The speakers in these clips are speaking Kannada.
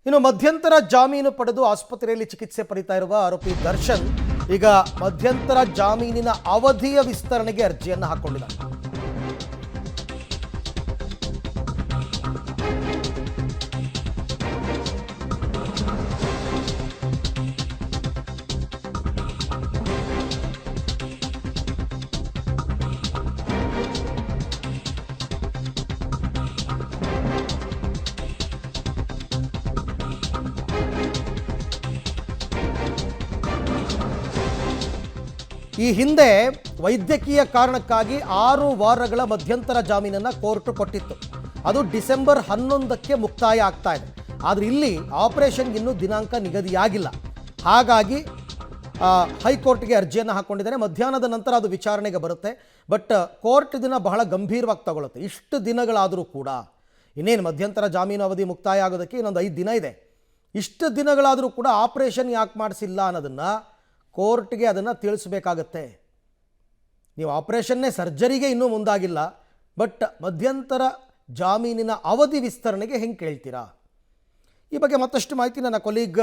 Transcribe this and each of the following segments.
ಇನ್ನು ಮಧ್ಯಂತರ ಜಾಮೀನು ಪಡೆದು ಆಸ್ಪತ್ರೆಯಲ್ಲಿ ಚಿಕಿತ್ಸೆ ಪಡಿತಾ ಇರುವ ಆರೋಪಿ ದರ್ಶನ್ ಈಗ ಮಧ್ಯಂತರ ಜಾಮೀನಿನ ಅವಧಿಯ ವಿಸ್ತರಣೆಗೆ ಅರ್ಜಿಯನ್ನು ಹಾಕೊಂಡಿದ್ದಾರೆ. ಈ ಹಿಂದೆ ವೈದ್ಯಕೀಯ ಕಾರಣಕ್ಕಾಗಿ 6 ವಾರಗಳ ಮಧ್ಯಂತರ ಜಾಮೀನನ್ನು ಕೋರ್ಟ್ ಕೊಟ್ಟಿತ್ತು. ಅದು ಡಿಸೆಂಬರ್ 11ಕ್ಕೆ ಮುಕ್ತಾಯ ಆಗ್ತಾ ಇದೆ. ಆದರೆ ಇಲ್ಲಿ ಆಪರೇಷನ್ಗೆ ಇನ್ನೂ ದಿನಾಂಕ ನಿಗದಿಯಾಗಿಲ್ಲ. ಹಾಗಾಗಿ ಹೈಕೋರ್ಟ್ಗೆ ಅರ್ಜಿಯನ್ನು ಹಾಕ್ಕೊಂಡಿದ್ದಾರೆ. ಮಧ್ಯಾಹ್ನದ ನಂತರ ಅದು ವಿಚಾರಣೆಗೆ ಬರುತ್ತೆ. ಬಟ್ ಕೋರ್ಟ್ ಇದನ್ನು ಬಹಳ ಗಂಭೀರವಾಗಿ ತಗೊಳುತ್ತೆ. ಇಷ್ಟು ದಿನಗಳಾದರೂ ಕೂಡ ಇನ್ನೇನು ಮಧ್ಯಂತರ ಜಾಮೀನು ಅವಧಿ ಮುಕ್ತಾಯ ಆಗೋದಕ್ಕೆ ಇನ್ನೊಂದು 5 ದಿನ ಇದೆ. ಇಷ್ಟು ದಿನಗಳಾದರೂ ಕೂಡ ಆಪರೇಷನ್ ಯಾಕೆ ಮಾಡಿಸಿಲ್ಲ ಅನ್ನೋದನ್ನು ಕೋರ್ಟ್ಗೆ ಅದನ್ನು ತಿಳಿಸ್ಬೇಕಾಗತ್ತೆ. ನೀವು ಆಪರೇಷನ್ನೇ ಸರ್ಜರಿಗೆ ಇನ್ನೂ ಮುಂದಾಗಿಲ್ಲ, ಬಟ್ ಮಧ್ಯಂತರ ಜಾಮೀನಿನ ಅವಧಿ ವಿಸ್ತರಣೆಗೆ ಹೆಂಗೆ ಕೇಳ್ತೀರಾ? ಈ ಬಗ್ಗೆ ಮತ್ತಷ್ಟು ಮಾಹಿತಿ ನನ್ನ ಕೊಲೀಗ್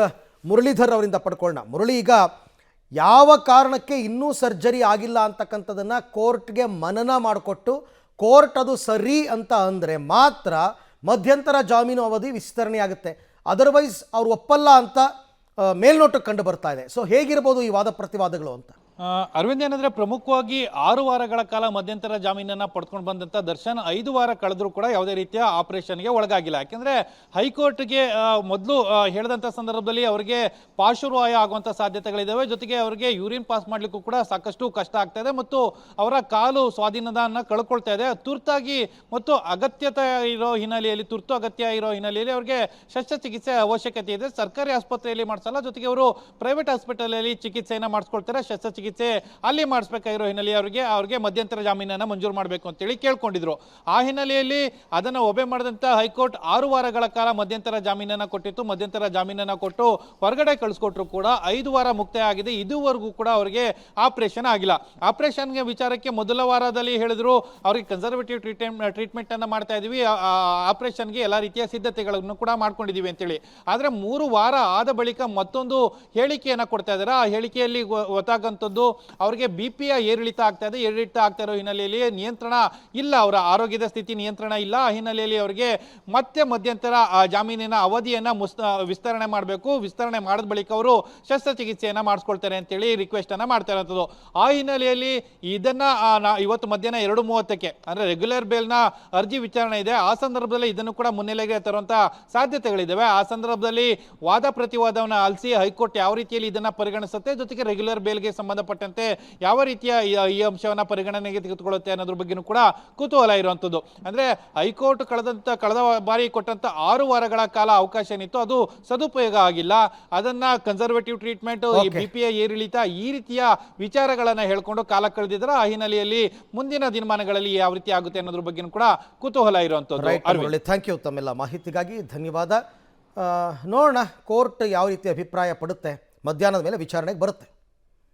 ಮುರಳೀಧರ್ ಅವರಿಂದ ಪಡ್ಕೊಳ್ಳೋಣ. ಮುರಳಿ, ಈಗ ಯಾವ ಕಾರಣಕ್ಕೆ ಇನ್ನೂ ಸರ್ಜರಿ ಆಗಿಲ್ಲ ಅಂತಕ್ಕಂಥದ್ದನ್ನು ಕೋರ್ಟ್ಗೆ ಮನನ ಮಾಡಿಕೊಟ್ಟು ಕೋರ್ಟ್ ಅದು ಸರಿ ಅಂತ ಅಂದರೆ ಮಾತ್ರ ಮಧ್ಯಂತರ ಜಾಮೀನು ಅವಧಿ ವಿಸ್ತರಣೆ ಆಗುತ್ತೆ. ಅದರ್ವೈಸ್ ಅವ್ರು ಒಪ್ಪಲ್ಲ ಅಂತ ಮೇಲ್ನೋಟಕ್ಕೆ ಕಂಡು ಬರ್ತಾ ಇದೆ. ಸೊ ಹೇಗಿರ್ಬೋದು ಈ ವಾದ ಪ್ರತಿವಾದಗಳು ಅಂತ? ಅರವಿಂದ್, ಏನಂದ್ರೆ ಪ್ರಮುಖವಾಗಿ 6 ವಾರಗಳ ಕಾಲ ಮಧ್ಯಂತರ ಜಾಮೀನನ್ನ ಪಡ್ಕೊಂಡು ಬಂದಂತ ದರ್ಶನ್ 5 ವಾರ ಕಳೆದ್ರೂ ಕೂಡ ಯಾವುದೇ ರೀತಿಯ ಆಪರೇಷನ್ಗೆ ಒಳಗಾಗಿಲ್ಲ. ಯಾಕೆಂದ್ರೆ ಹೈಕೋರ್ಟ್ಗೆ ಮೊದಲು ಹೇಳಿದಂಥ ಸಂದರ್ಭದಲ್ಲಿ ಅವರಿಗೆ ಪಾರ್ಶ್ವವಾಯು ಆಗುವಂಥ ಸಾಧ್ಯತೆಗಳಿದ್ದಾವೆ. ಜೊತೆಗೆ ಅವರಿಗೆ ಯೂರಿನ್ ಪಾಸ್ ಮಾಡಲಿಕ್ಕೂ ಕೂಡ ಸಾಕಷ್ಟು ಕಷ್ಟ ಆಗ್ತಾ ಇದೆ ಮತ್ತು ಅವರ ಕಾಲು ಸ್ವಾಧೀನದನ್ನ ಕಳ್ಕೊಳ್ತಾ ಇದೆ. ತುರ್ತಾಗಿ ಮತ್ತು ಅಗತ್ಯತೆ ಇರೋ ಹಿನ್ನೆಲೆಯಲ್ಲಿ, ತುರ್ತು ಅಗತ್ಯ ಇರೋ ಹಿನ್ನೆಲೆಯಲ್ಲಿ ಅವರಿಗೆ ಶಸ್ತ್ರಚಿಕಿತ್ಸೆ ಅವಶ್ಯಕತೆ ಇದೆ. ಸರ್ಕಾರಿ ಆಸ್ಪತ್ರೆಯಲ್ಲಿ ಮಾಡಿಸಲ್ಲ, ಜೊತೆಗೆ ಅವರು ಪ್ರೈವೇಟ್ ಹಾಸ್ಪಿಟಲಲ್ಲಿ ಚಿಕಿತ್ಸೆಯನ್ನು ಮಾಡಿಸ್ಕೊಳ್ತಾರೆ. ಶಸ್ತ್ರಚಿಕಿತ್ಸೆ ಅಲ್ಲಿ ಮಾಡಿಸಬೇಕಾಗಿರೋ ಹಿನ್ನೆಲೆಯಲ್ಲಿ ಅವ್ರಿಗೆ ಮಧ್ಯಂತರ ಜಾಮೀನನ್ನು ಮಂಜೂರು ಮಾಡಬೇಕು ಅಂತೇಳಿ ಕೇಳ್ಕೊಂಡಿದ್ರು. ಆ ಹಿನ್ನೆಲೆಯಲ್ಲಿ ಅದನ್ನು ಒಬೆ ಮಾಡಿದಂಥ ಹೈಕೋರ್ಟ್ 6 ವಾರಗಳ ಕಾಲ ಮಧ್ಯಂತರ ಜಾಮೀನನ್ನು ಕೊಟ್ಟಿತ್ತು. ಮಧ್ಯಂತರ ಜಾಮೀನನ್ನು ಕೊಟ್ಟು ಹೊರಗಡೆ ಕಳಿಸ್ಕೊಟ್ರು ಕೂಡ 5 ವಾರ ಮುಕ್ತಾಯ ಆಗಿದೆ. ಇದುವರೆಗೂ ಕೂಡ ಅವರಿಗೆ ಆಪರೇಷನ್ ಆಗಿಲ್ಲ. ಆಪರೇಷನ್ಗೆ ವಿಚಾರಕ್ಕೆ ಮೊದಲ ವಾರದಲ್ಲಿ ಹೇಳಿದ್ರು ಅವರಿಗೆ ಕನ್ಸರ್ವೇಟಿವ್ ಟ್ರೀಟ್ಮೆಂಟ್ ಅನ್ನು ಮಾಡ್ತಾ ಇದೀವಿ, ಆಪರೇಷನ್ಗೆ ಎಲ್ಲ ರೀತಿಯ ಸಿದ್ಧತೆಗಳನ್ನು ಕೂಡ ಮಾಡ್ಕೊಂಡಿದೀವಿ ಅಂತೇಳಿ. ಆದರೆ 3 ವಾರ ಆದ ಬಳಿಕ ಮತ್ತೊಂದು ಹೇಳಿಕೆಯನ್ನು ಕೊಡ್ತಾ ಇದ್ದಾರೆ. ಆ ಹೇಳಿಕೆಯಲ್ಲಿ ಗೊತ್ತಾಗಂಥದ್ದು ಅವರಿಗೆ ಬಿಪಿಯ ಏರಿಳಿತ ಆಗ್ತಾ ಇದೆ. ಏರಿಳಿತ ಆಗ್ತಾ ಇರೋ ಹಿನ್ನೆಲೆಯಲ್ಲಿ ನಿಯಂತ್ರಣ ಇಲ್ಲ, ಅವರ ಆರೋಗ್ಯದ ಸ್ಥಿತಿ ನಿಯಂತ್ರಣ ಇಲ್ಲ. ಆ ಹಿನ್ನೆಲೆಯಲ್ಲಿ ಅವರಿಗೆ ಮತ್ತೆ ಮಧ್ಯಂತರ ಜಾಮೀನಿನ ಅವಧಿಯನ್ನ ವಿಸ್ತರಣೆ ಮಾಡಬೇಕು. ವಿಸ್ತರಣೆ ಮಾಡಿದ ಬಳಿಕ ಅವರು ಶಸ್ತ್ರಚಿಕಿತ್ಸೆಯನ್ನ ಮಾಡಿಸ್ಕೊಳ್ತಾರೆ ಅಂತೇಳಿ ರಿಕ್ವೆಸ್ಟ್ ಅನ್ನ ಮಾಡ್ತಾ ಇರೋದು. ಆ ಹಿನ್ನೆಲೆಯಲ್ಲಿ ಇದನ್ನ ಇವತ್ತು ಮಧ್ಯಾಹ್ನ 2:30ಕ್ಕೆ ಅಂದ್ರೆ ರೆಗ್ಯುಲರ್ ಬೇಲ್ನ ಅರ್ಜಿ ವಿಚಾರಣೆ ಇದೆ. ಆ ಸಂದರ್ಭದಲ್ಲಿ ಇದನ್ನು ಕೂಡ ಮುನ್ನೆಲೆಗೆ ತರುವಂತ ಸಾಧ್ಯತೆಗಳಿದ್ದಾವೆ. ಆ ಸಂದರ್ಭದಲ್ಲಿ ವಾದ ಪ್ರತಿವಾದವನ್ನು ಆಲಿಸಿ ಹೈಕೋರ್ಟ್ ಯಾವ ರೀತಿಯಲ್ಲಿ ಇದನ್ನ ಪರಿಗಣಿಸುತ್ತೆ, ಜೊತೆಗೆ ರೆಗ್ಯುಲರ್ ಬೇಲ್ಗೆ ಸಂಬಂಧಪಟ್ಟಂತೆ ಯಾವ ರೀತಿಯ ಈ ಅಂಶವನ್ನ ಪರಿಗಣನೆಗೆ ತೆಗೆದುಕೊಳ್ಳುತ್ತೆ ಅನ್ನೋದ್ರ ಬಗ್ಗೆನೂ ಕೂಡ ಕುತೂಹಲ ಇರುವಂತದ್ದು. ಅಂದ್ರೆ ಹೈಕೋರ್ಟ್ ಕಳೆದ ಬಾರಿ ಕೊಟ್ಟಂತ 6 ವಾರಗಳ ಕಾಲ ಅವಕಾಶ ಏನಿತ್ತು ಅದು ಸದುಪಯೋಗ ಆಗಿಲ್ಲ. ಅದನ್ನ ಕನ್ಸರ್ವೇಟಿವ್ ಟ್ರೀಟ್ಮೆಂಟ್, ಬಿಪಿಯ ಏರಿಳಿತ, ಈ ರೀತಿಯ ವಿಚಾರಗಳನ್ನ ಹೇಳ್ಕೊಂಡು ಕಾಲ ಕಳೆದಿದ್ರೆ ಆ ಹಿನ್ನೆಲೆಯಲ್ಲಿ ಮುಂದಿನ ದಿನಮಾನಗಳಲ್ಲಿ ಯಾವ ರೀತಿ ಆಗುತ್ತೆ ಅನ್ನೋದ್ರ ಬಗ್ಗೆ ಕೂಡ ಕುತೂಹಲ ಇರುವಂತದ್ದು. ಥ್ಯಾಂಕ್ ಯು ತಮ್ಮೆಲ್ಲ ಮಾಹಿತಿಗಾಗಿ ಧನ್ಯವಾದ. ನೋಡೋಣ ಕೋರ್ಟ್ ಯಾವ ರೀತಿ ಅಭಿಪ್ರಾಯ ಪಡುತ್ತೆ. ಮಧ್ಯಾಹ್ನದ ಮೇಲೆ ವಿಚಾರಣೆಗೆ ಬರುತ್ತೆ.